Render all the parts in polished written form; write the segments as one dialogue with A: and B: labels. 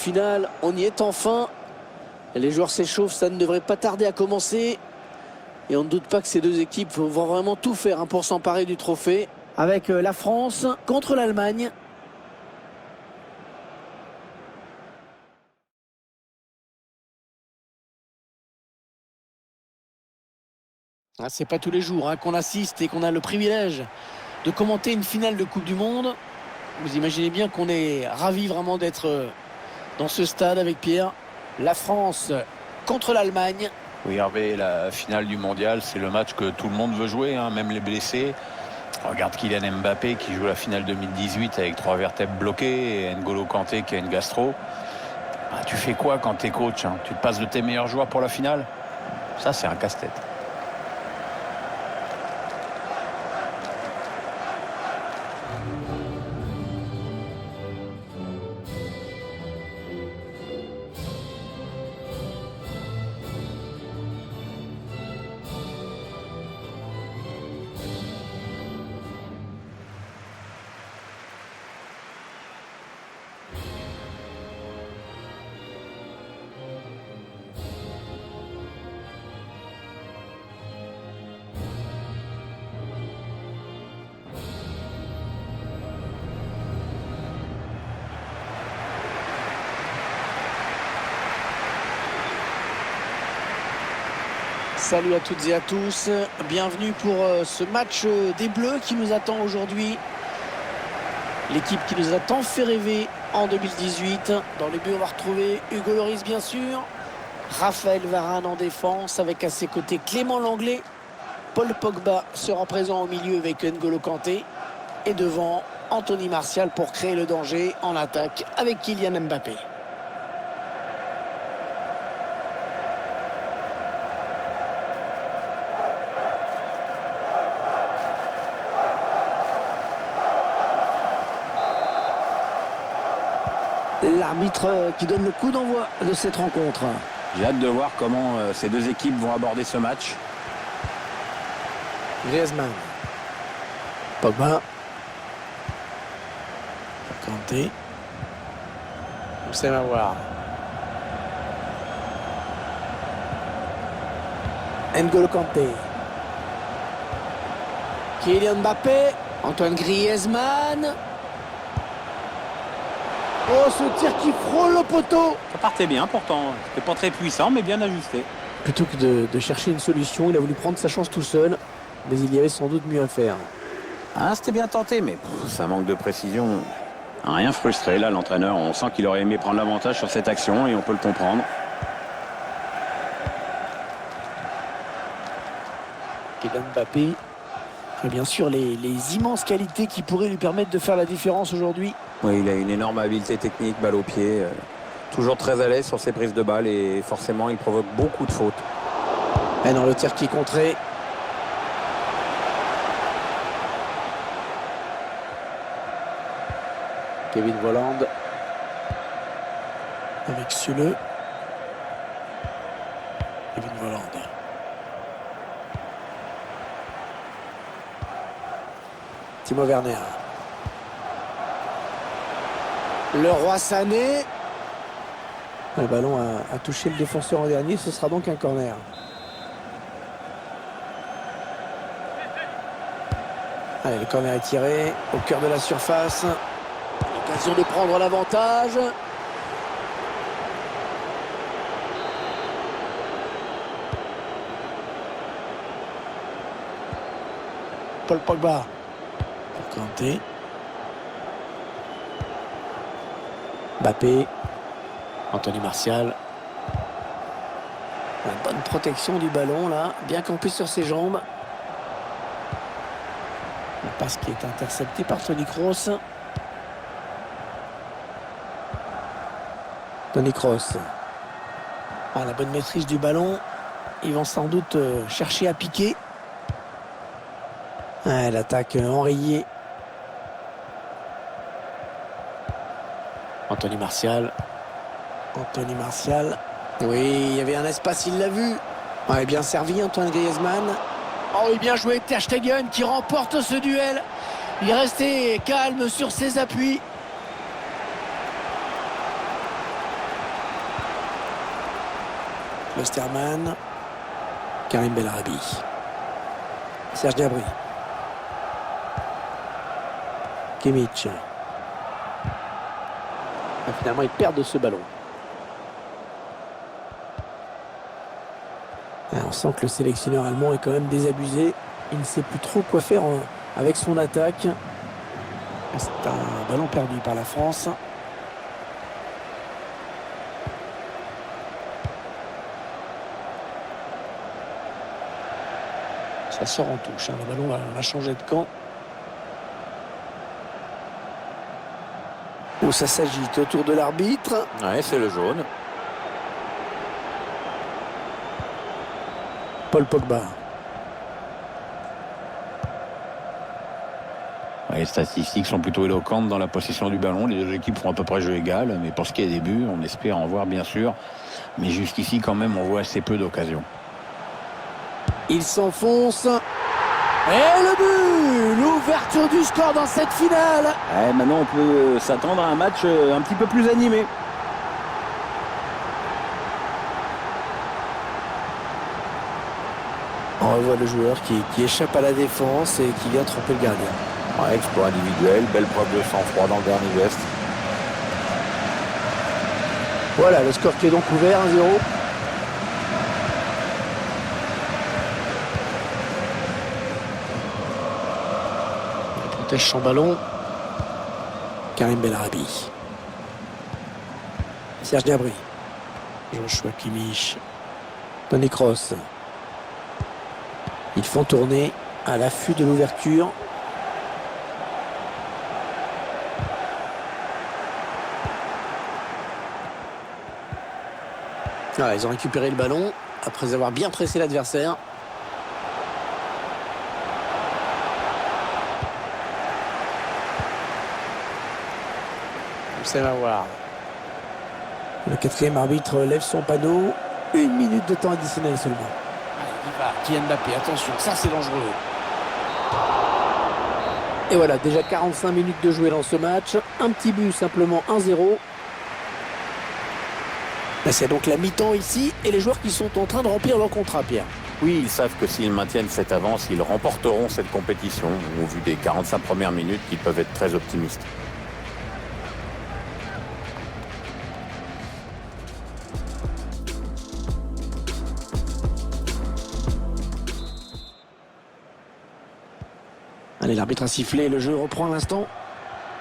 A: finale, on y est enfin. Les joueurs s'échauffent, ça ne devrait pas tarder à commencer. Et on ne doute pas que ces deux équipes vont vraiment tout faire pour s'emparer du trophée. Avec la France contre l'Allemagne. C'est pas tous les jours qu'on assiste et qu'on a le privilège de commenter une finale de Coupe du Monde. Vous imaginez bien qu'on est ravis vraiment d'être dans ce stade avec Pierre. La France contre l'Allemagne.
B: Oui, Hervé, la finale du mondial, c'est le match que tout le monde veut jouer, même les blessés. Regarde Kylian Mbappé qui joue la finale 2018 avec 3 vertèbres bloquées et N'Golo Kanté qui a une gastro. Tu fais quoi quand t'es coach Tu te passes de tes meilleurs joueurs pour la finale? Ça, c'est un casse-tête.
A: Salut à toutes et à tous, bienvenue pour ce match des Bleus qui nous attend aujourd'hui. L'équipe qui nous a tant fait rêver en 2018. Dans les buts, on va retrouver Hugo Lloris bien sûr, Raphaël Varane en défense avec à ses côtés Clément Lenglet. Paul Pogba sera présent au milieu avec N'Golo Kanté. Et devant, Anthony Martial pour créer le danger en attaque avec Kylian Mbappé. L'arbitre qui donne le coup d'envoi de cette rencontre.
C: J'ai hâte de voir comment ces deux équipes vont aborder ce match.
A: Griezmann. Pogba. Kanté. Houssem Aouar. N'Golo Kanté. Kylian Mbappé. Antoine Griezmann. Oh, ce tir qui frôle le poteau.
C: Ça partait bien pourtant. C'était pas très puissant, mais bien ajusté.
A: Plutôt que de chercher une solution, il a voulu prendre sa chance tout seul. Mais il y avait sans doute mieux à faire.
C: C'était bien tenté, mais ça manque de précision. Rien frustré, là, l'entraîneur. On sent qu'il aurait aimé prendre l'avantage sur cette action et on peut le comprendre.
A: Kylian Mbappé. Et bien sûr, les immenses qualités qui pourraient lui permettre de faire la différence aujourd'hui.
C: Oui, il a une énorme habileté technique, balle au pied. Toujours très à l'aise sur ses prises de balles et forcément, il provoque beaucoup de fautes.
A: Et dans le tir qui est contré. Kevin Volland. Avec Süle. Kevin Volland. Timo Werner. Le roi Sané. Le ballon a touché le défenseur en dernier. Ce sera donc un corner. Allez, le corner est tiré au cœur de la surface. L'occasion de prendre l'avantage. Paul Pogba. Kanté. Mbappé. Anthony Martial. Une bonne protection du ballon là. Bien campé sur ses jambes. La passe qui est interceptée par Toni Kroos. Toni Kroos. La bonne maîtrise du ballon. Ils vont sans doute chercher à piquer. L'attaque enrayée. Anthony Martial. Anthony Martial. Oui, il y avait un espace, il l'a vu. Bien servi, Antoine Griezmann. Oh, et bien joué, Ter Stegen qui remporte ce duel. Il est resté calme sur ses appuis. Westerman. Karim Belarabi. Serge Gnabry. Kimmich. Et finalement, ils perdent ce ballon. Et on sent que le sélectionneur allemand est quand même désabusé. Il ne sait plus trop quoi faire avec son attaque. C'est un ballon perdu par la France. Ça sort en touche. Le ballon va changer de camp. Où ça s'agite autour de l'arbitre.
C: Ouais, c'est le jaune.
A: Paul Pogba.
C: Les statistiques sont plutôt éloquentes dans la possession du ballon. Les deux équipes font à peu près jeu égal. Mais pour ce qui est des buts, on espère en voir bien sûr. Mais jusqu'ici, quand même, on voit assez peu d'occasions.
A: Il s'enfonce. Et le but! L'ouverture du score dans cette finale.
C: Ouais, maintenant, on peut s'attendre à un match un petit peu plus animé.
A: On revoit le joueur qui échappe à la défense et qui vient tromper le gardien.
C: Ouais, exploit individuel, belle preuve de sang-froid dans le dernier geste.
A: Voilà, le score qui est donc ouvert, 1-0. Il protège son ballon. Karim Belarabi. Serge Gnabry. Joshua Kimmich. Toni Kroos. Ils font tourner à l'affût de l'ouverture. Ah, ils ont récupéré le ballon après avoir bien pressé l'adversaire. Ça va voir. Le quatrième arbitre lève son panneau. 1 minute de temps additionnel seulement. Il va, Kylian Mbappé, attention, ça c'est dangereux. Et voilà, déjà 45 minutes de jouer dans ce match. Un petit but, simplement 1-0. C'est donc la mi-temps ici et les joueurs qui sont en train de remplir leur contrat, Pierre.
C: Oui, ils savent que s'ils maintiennent cette avance, ils remporteront cette compétition. Au vu des 45 premières minutes, ils peuvent être très optimistes.
A: Allez, l'arbitre a sifflé, le jeu reprend à l'instant.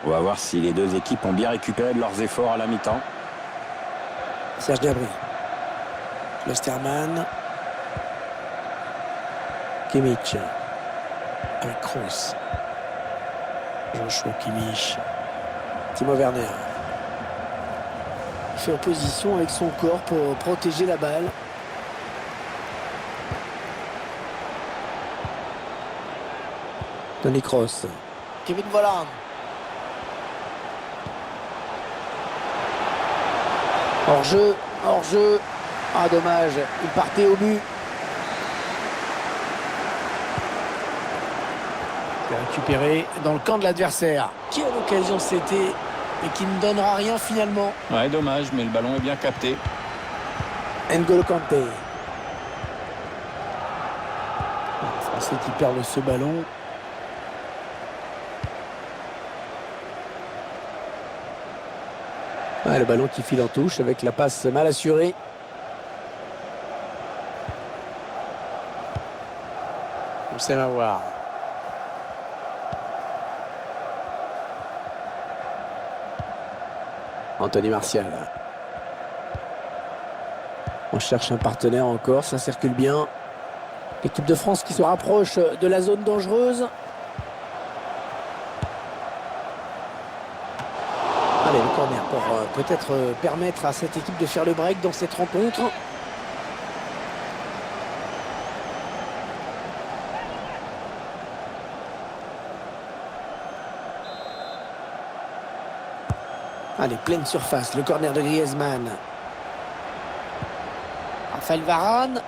C: On va voir si les deux équipes ont bien récupéré de leurs efforts à la mi-temps.
A: Serge Gnabry. Westerman. Kimmich. Avec Kroos. Joshua Kimmich. Timo Werner. Il fait opposition avec son corps pour protéger la balle. Toni Kroos. Kevin Volland. Hors-jeu, hors-jeu. Ah, dommage, il partait au but. Il a récupéré dans le camp de l'adversaire. Quelle occasion c'était, mais qui ne donnera rien finalement.
B: Ouais, dommage, mais le ballon est bien capté.
A: N'Golo Kanté. Les Français qui perdent ce ballon. Ah, le ballon qui file en touche avec la passe mal assurée. On sait va voir. Anthony Martial. On cherche un partenaire encore, ça circule bien. L'équipe de France qui se rapproche de la zone dangereuse. Allez, le corner pour peut-être permettre à cette équipe de faire le break dans cette rencontre. Allez, pleine surface, le corner de Griezmann. Raphaël Varane.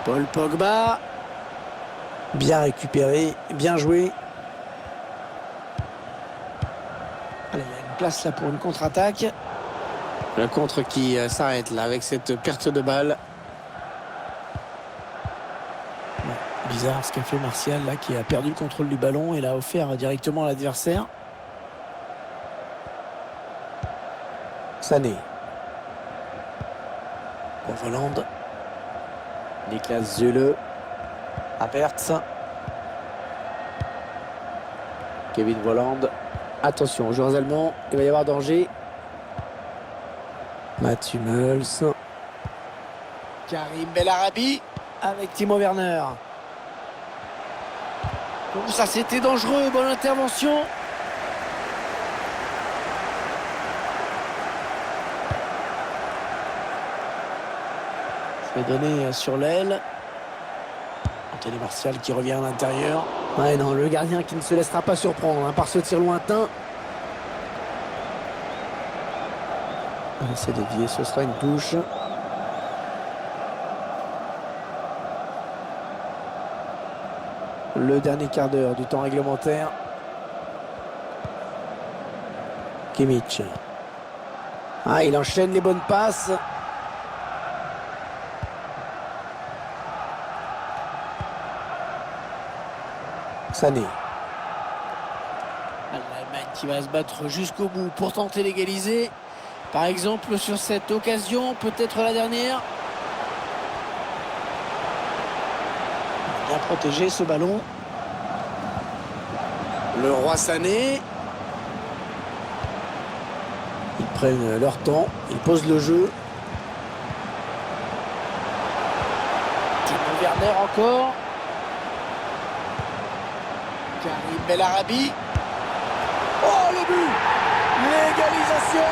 A: Paul Pogba. Bien récupéré, bien joué. Allez, il y a une place là pour une contre-attaque. Le contre qui s'arrête là avec cette perte de balle. Bon, bizarre ce qu'a fait Martial là, qui a perdu le contrôle du ballon et l'a offert directement à l'adversaire. Sané. Pour Volland. Niklas Süle. Havertz. Kevin Volland. Attention aux joueurs allemands, il va y avoir danger. Mats Hummels. Karim Bellarabi avec Timo Werner. Donc ça c'était dangereux, bonne intervention. C'est donné sur l'aile. Anthony Martial qui revient à l'intérieur. Ouais non, le gardien qui ne se laissera pas surprendre par ce tir lointain. C'est dévié, ce sera une touche. Le dernier quart d'heure du temps réglementaire. Kimmich. Ah, il enchaîne les bonnes passes. Sané. L'Allemagne qui va se battre jusqu'au bout pour tenter d'égaliser. Par exemple, sur cette occasion, peut-être la dernière. Bien protégé ce ballon. Le roi Sané. Ils prennent leur temps, ils posent le jeu. Timo Werner encore. Karim Bellarabi. Oh, le but! L'égalisation!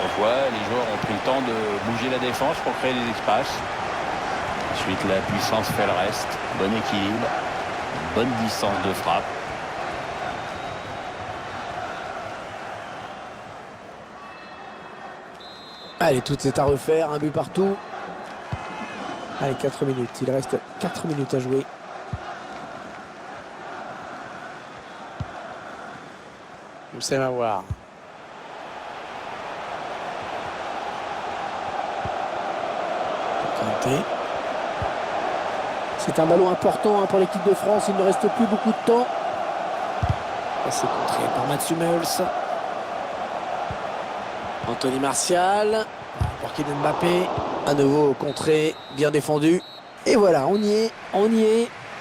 B: On voit, les joueurs ont pris le temps de bouger la défense pour créer des espaces. Ensuite, la puissance fait le reste. Bon équilibre, bonne distance de frappe.
A: Allez, tout est à refaire, un but partout. Allez, 4 minutes, il reste 4 minutes à jouer. Moussa Mawar. C'est un ballon important pour l'équipe de France, il ne reste plus beaucoup de temps. C'est contré par Mats Hummels. Anthony Martial pour Kylian Mbappé, à nouveau contré, bien défendu. Et voilà, on y est,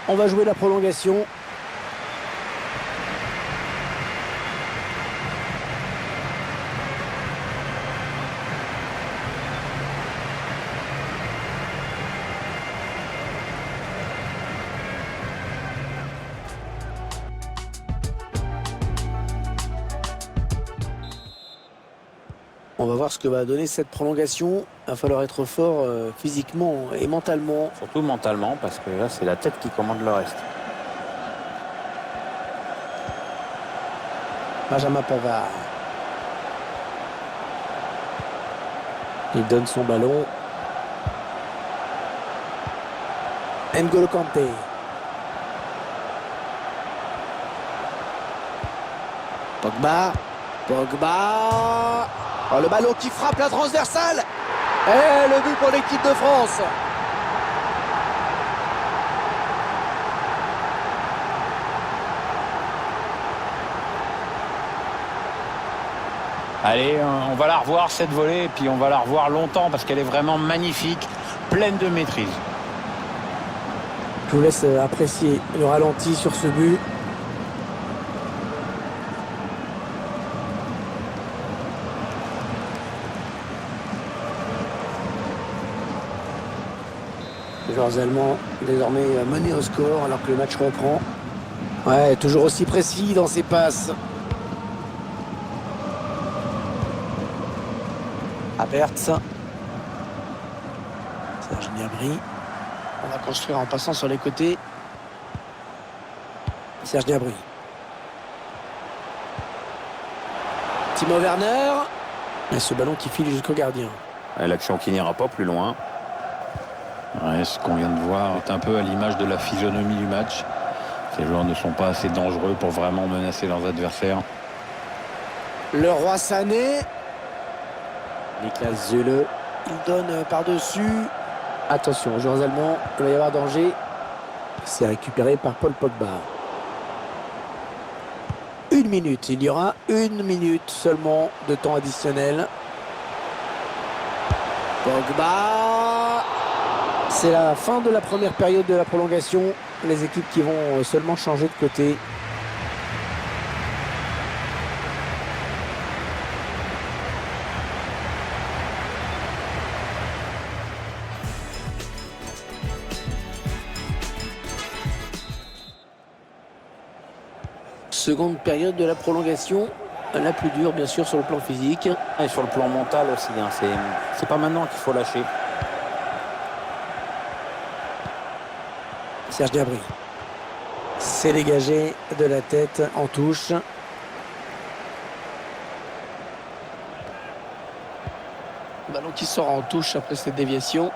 A: on va jouer la prolongation. On va voir ce que va donner cette prolongation. Il va falloir être fort physiquement et mentalement.
B: Surtout mentalement, parce que là, c'est la tête qui commande le reste.
A: Benjamin Pavard. Il donne son ballon. N'Golo Kanté. Pogba. Oh, le ballon qui frappe la transversale. Et le but pour l'équipe de France.
B: Allez, on va la revoir cette volée, et puis on va la revoir longtemps, parce qu'elle est vraiment magnifique, pleine de maîtrise.
A: Je vous laisse apprécier le ralenti sur ce but. Les joueurs allemands désormais menés au score alors que le match reprend. Ouais, toujours aussi précis dans ses passes. Havertz. Serge Gnabry. On va construire en passant sur les côtés. Serge Gnabry. Timo Werner. Et ce ballon qui file jusqu'au gardien.
B: L'action qui n'ira pas plus loin.
C: Ouais, ce qu'on vient de voir est un peu à l'image de la physionomie du match. Ces joueurs ne sont pas assez dangereux pour vraiment menacer leurs adversaires.
A: Le Roi Sané. Niklas Süle. Il donne par-dessus. Attention, joueurs allemands, il va y avoir danger. C'est récupéré par Paul Pogba. 1 minute, il y aura 1 minute seulement de temps additionnel. Pogba. C'est la fin de la première période de la prolongation. Les équipes qui vont seulement changer de côté. Seconde période de la prolongation, la plus dure bien sûr sur le plan physique.
C: Et sur le plan mental aussi, hein, c'est pas maintenant qu'il faut lâcher.
A: Serge Gnabry. C'est dégagé de la tête en touche. Ballon qui sort en touche après cette déviation.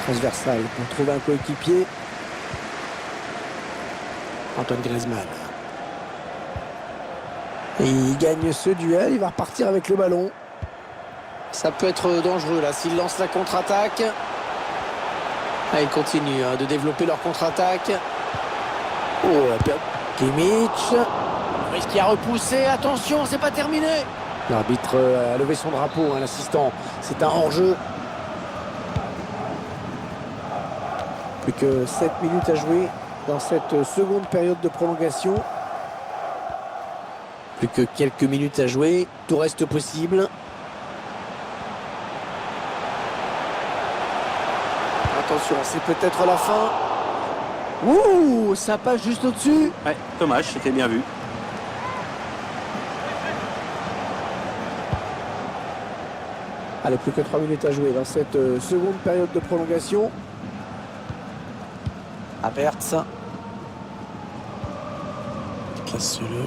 A: Transversal pour trouver un coéquipier. Antoine Griezmann. Et il gagne ce duel, il va repartir avec le ballon. Ça peut être dangereux là s'il lance la contre-attaque. Ah, ils continuent de développer leur contre-attaque. Oh, la perte. Kimmich. Risque qui a repoussé, attention, c'est pas terminé. L'arbitre a levé son drapeau, hein, l'assistant. C'est un hors-jeu. Plus que 7 minutes à jouer dans cette seconde période de prolongation. Plus que quelques minutes à jouer. Tout reste possible. Attention, c'est peut-être la fin. Ouh, ça passe juste au-dessus.
C: Ouais, dommage, c'était bien vu.
A: Allez, plus que 3 minutes à jouer dans cette seconde période de prolongation. Havertz. Casse-le.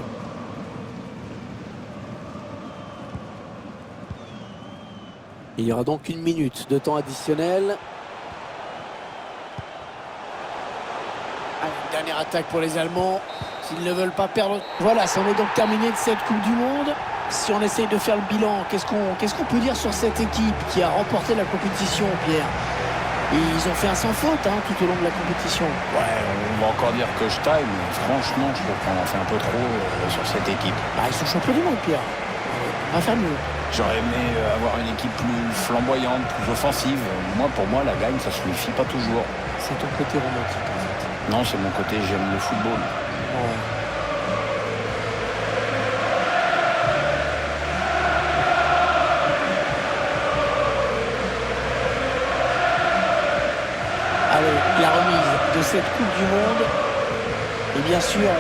A: Il y aura donc 1 minute de temps additionnel. Allez, dernière attaque pour les Allemands. S'ils ne veulent pas perdre. Voilà, c'en est donc terminé de cette Coupe du Monde. Si on essaye de faire le bilan, qu'est-ce qu'on peut dire sur cette équipe qui a remporté la compétition, Pierre? Ils ont fait un sans faute tout au long de la compétition.
B: Ouais, on va encore dire que je taille, mais franchement, je trouve qu'on en fait un peu trop sur cette équipe.
A: Bah, ils sont champions du monde, Pierre. On va faire mieux.
B: J'aurais aimé avoir une équipe plus flamboyante, plus offensive. Moi, pour moi, la gagne, ça suffit pas toujours.
A: C'est ton côté romantique, en fait.
B: Non, c'est mon côté, j'aime le football.
A: Ouais. Allez, la remise de cette Coupe du Monde. Et bien sûr,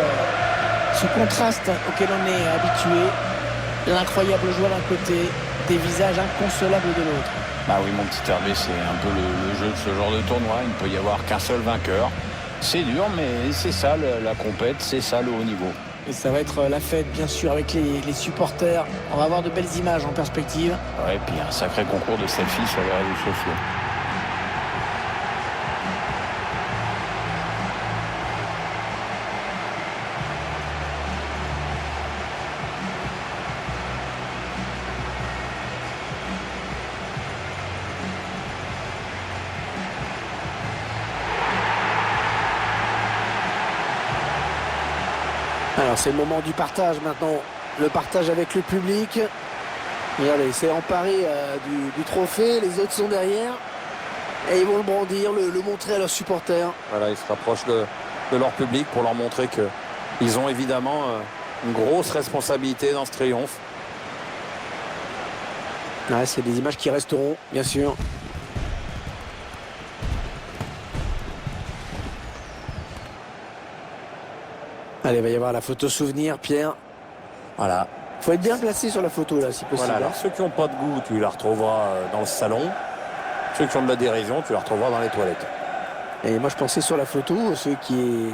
A: ce contraste auquel on est habitué. L'incroyable joie d'un côté, des visages inconsolables de l'autre.
B: Bah oui, mon petit Hervé, c'est un peu le jeu de ce genre de tournoi. Il ne peut y avoir qu'un seul vainqueur. C'est dur, mais c'est ça la compète, c'est ça le haut niveau.
A: Et ça va être la fête, bien sûr, avec les supporters. On va avoir de belles images en perspective.
B: Ouais, et puis un sacré concours de selfies sur les réseaux sociaux.
A: Alors c'est le moment du partage maintenant. Le partage avec le public. Regardez, c'est emparé du trophée. Les autres sont derrière. Et ils vont le brandir, le montrer à leurs supporters.
C: Voilà, ils se rapprochent de leur public pour leur montrer qu'ils ont évidemment une grosse responsabilité dans ce triomphe.
A: Ouais, c'est des images qui resteront, bien sûr. Allez, il va y avoir la photo souvenir, Pierre. Voilà. Faut être bien placé sur la photo, là, si possible.
C: Voilà, alors ceux qui n'ont pas de goût, tu les retrouveras dans le salon. Ceux qui ont de la dérision, tu les retrouveras dans les toilettes.
A: Et moi, je pensais sur la photo, ceux qui